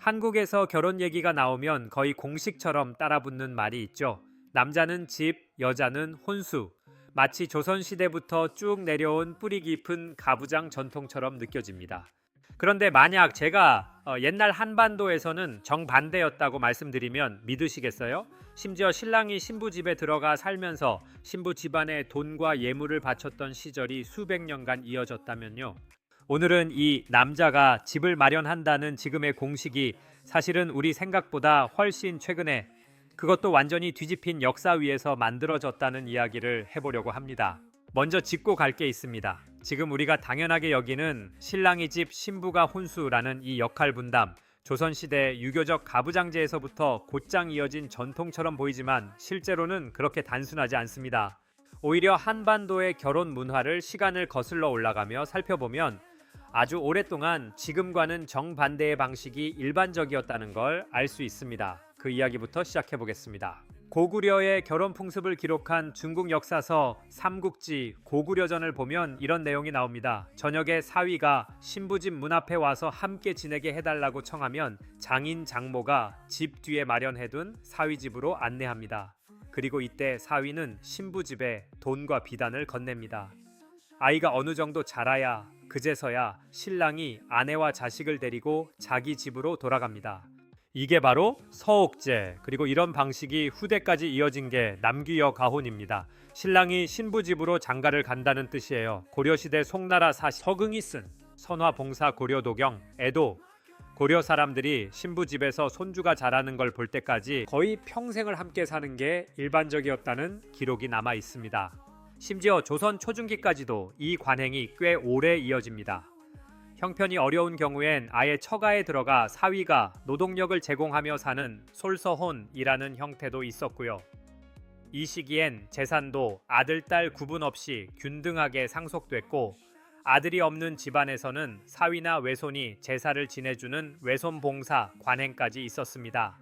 한국에서 결혼 얘기가 나오면 거의 공식처럼 따라붙는 말이 있죠. 남자는 집, 여자는 혼수. 마치 조선시대부터 쭉 내려온 뿌리 깊은 가부장 전통처럼 느껴집니다. 그런데 만약 제가 옛날 한반도에서는 정반대였다고 말씀드리면 믿으시겠어요? 심지어 신랑이 신부 집에 들어가 살면서 신부 집안에 돈과 예물을 바쳤던 시절이 수백 년간 이어졌다면요. 오늘은 이 남자가 집을 마련한다는 지금의 공식이 사실은 우리 생각보다 훨씬 최근에, 그것도 완전히 뒤집힌 역사 위에서 만들어졌다는 이야기를 해보려고 합니다. 먼저 짚고 갈 게 있습니다. 지금 우리가 당연하게 여기는 신랑이 집 신부가 혼수라는 이 역할 분담, 조선시대 유교적 가부장제에서부터 곧장 이어진 전통처럼 보이지만 실제로는 그렇게 단순하지 않습니다. 오히려 한반도의 결혼 문화를 시간을 거슬러 올라가며 살펴보면 아주 오랫동안 지금과는 정반대의 방식이 일반적이었다는 걸 알 수 있습니다. 그 이야기부터 시작해 보겠습니다. 고구려의 결혼 풍습을 기록한 중국 역사서 삼국지 고구려전을 보면 이런 내용이 나옵니다. 저녁에 사위가 신부집 문 앞에 와서 함께 지내게 해달라고 청하면 장인 장모가 집 뒤에 마련해둔 사위 집으로 안내합니다. 그리고 이때 사위는 신부 집에 돈과 비단을 건넵니다. 아이가 어느 정도 자라야 그제서야 신랑이 아내와 자식을 데리고 자기 집으로 돌아갑니다. 이게 바로 서옥제, 그리고 이런 방식이 후대까지 이어진 게 남귀여 가혼입니다. 신랑이 신부 집으로 장가를 간다는 뜻이에요. 고려시대 송나라 사시 서긍이 쓴 선화봉사 고려도경, 에도 고려 사람들이 신부 집에서 손주가 자라는 걸 볼 때까지 거의 평생을 함께 사는 게 일반적이었다는 기록이 남아 있습니다. 심지어 조선 초중기까지도 이 관행이 꽤 오래 이어집니다. 형편이 어려운 경우엔 아예 처가에 들어가 사위가 노동력을 제공하며 사는 솔서혼이라는 형태도 있었고요. 이 시기엔 재산도 아들, 딸 구분 없이 균등하게 상속됐고, 아들이 없는 집안에서는 사위나 외손이 제사를 지내주는 외손봉사 관행까지 있었습니다.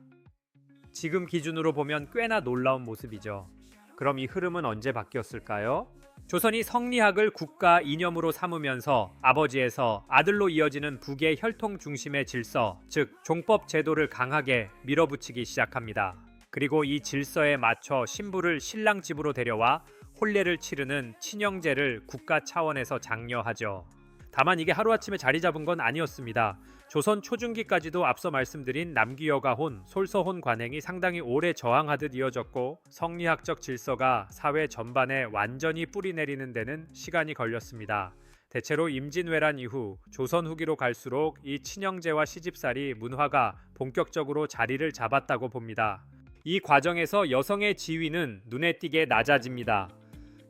지금 기준으로 보면 꽤나 놀라운 모습이죠. 그럼 이 흐름은 언제 바뀌었을까요? 조선이 성리학을 국가 이념으로 삼으면서 아버지에서 아들로 이어지는 북의 혈통 중심의 질서, 즉 종법 제도를 강하게 밀어붙이기 시작합니다. 그리고 이 질서에 맞춰 신부를 신랑 집으로 데려와 혼례를 치르는 친형제를 국가 차원에서 장려하죠. 다만 이게 하루아침에 자리 잡은 건 아니었습니다. 조선 초중기까지도 앞서 말씀드린 남귀여가혼, 솔서혼 관행이 상당히 오래 저항하듯 이어졌고, 성리학적 질서가 사회 전반에 완전히 뿌리내리는 데는 시간이 걸렸습니다. 대체로 임진왜란 이후 조선 후기로 갈수록 이 친형제와 시집살이 문화가 본격적으로 자리를 잡았다고 봅니다. 이 과정에서 여성의 지위는 눈에 띄게 낮아집니다.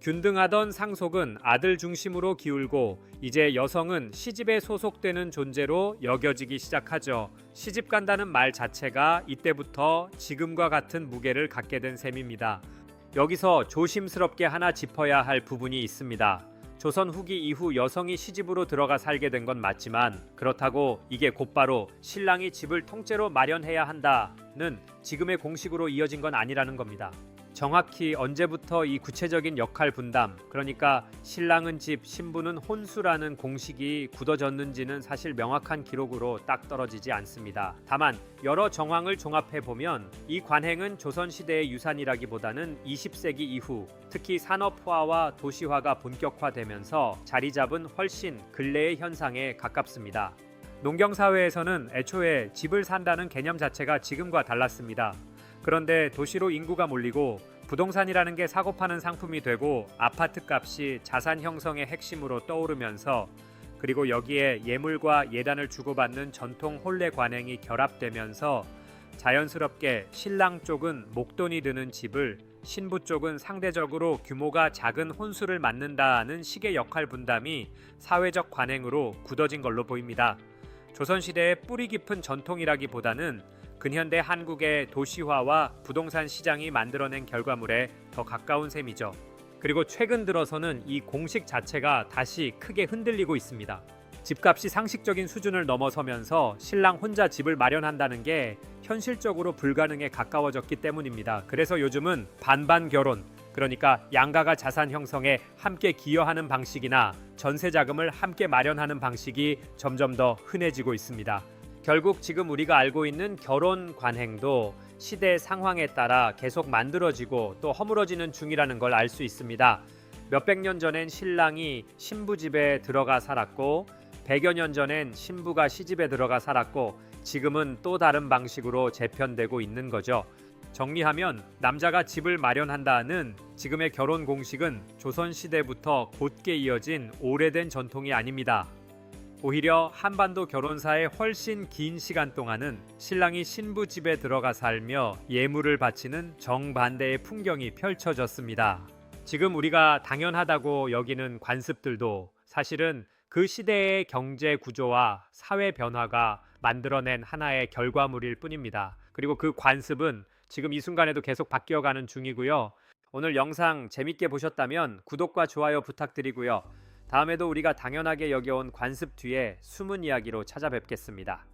균등하던 상속은 아들 중심으로 기울고 이제 여성은 시집에 소속되는 존재로 여겨지기 시작하죠. 시집 간다는 말 자체가 이때부터 지금과 같은 무게를 갖게 된 셈입니다. 여기서 조심스럽게 하나 짚어야 할 부분이 있습니다. 조선 후기 이후 여성이 시집으로 들어가 살게 된 건 맞지만, 그렇다고 이게 곧바로 신랑이 집을 통째로 마련해야 한다는 지금의 공식으로 이어진 건 아니라는 겁니다. 정확히 언제부터 이 구체적인 역할 분담, 그러니까 신랑은 집, 신부는 혼수라는 공식이 굳어졌는지는 사실 명확한 기록으로 딱 떨어지지 않습니다. 다만 여러 정황을 종합해보면 이 관행은 조선시대의 유산이라기보다는 20세기 이후 특히 산업화와 도시화가 본격화되면서 자리 잡은 훨씬 근래의 현상에 가깝습니다. 농경사회에서는 애초에 집을 산다는 개념 자체가 지금과 달랐습니다. 그런데 도시로 인구가 몰리고 부동산이라는 게 사고파는 상품이 되고 아파트 값이 자산 형성의 핵심으로 떠오르면서, 그리고 여기에 예물과 예단을 주고받는 전통 혼례 관행이 결합되면서 자연스럽게 신랑 쪽은 목돈이 드는 집을, 신부 쪽은 상대적으로 규모가 작은 혼수를 맡는다는 식의 역할 분담이 사회적 관행으로 굳어진 걸로 보입니다. 조선시대의 뿌리 깊은 전통이라기보다는 근현대 한국의 도시화와 부동산 시장이 만들어낸 결과물에 더 가까운 셈이죠. 그리고 최근 들어서는 이 공식 자체가 다시 크게 흔들리고 있습니다. 집값이 상식적인 수준을 넘어서면서 신랑 혼자 집을 마련한다는 게 현실적으로 불가능에 가까워졌기 때문입니다. 그래서 요즘은 반반 결혼, 그러니까 양가가 자산 형성에 함께 기여하는 방식이나 전세 자금을 함께 마련하는 방식이 점점 더 흔해지고 있습니다. 결국 지금 우리가 알고 있는 결혼 관행도 시대 상황에 따라 계속 만들어지고 또 허물어지는 중이라는 걸 알 수 있습니다. 몇백 년 전엔 신랑이 신부 집에 들어가 살았고 100여 년 전엔 신부가 시집에 들어가 살았고 지금은 또 다른 방식으로 재편되고 있는 거죠. 정리하면 남자가 집을 마련한다는 지금의 결혼 공식은 조선시대부터 곧게 이어진 오래된 전통이 아닙니다. 오히려 한반도 결혼사의 훨씬 긴 시간 동안은 신랑이 신부 집에 들어가 살며 예물을 바치는 정반대의 풍경이 펼쳐졌습니다. 지금 우리가 당연하다고 여기는 관습들도 사실은 그 시대의 경제 구조와 사회 변화가 만들어낸 하나의 결과물일 뿐입니다. 그리고 그 관습은 지금 이 순간에도 계속 바뀌어가는 중이고요. 오늘 영상 재밌게 보셨다면 구독과 좋아요 부탁드리고요. 다음에도 우리가 당연하게 여겨온 관습 뒤에 숨은 이야기로 찾아뵙겠습니다.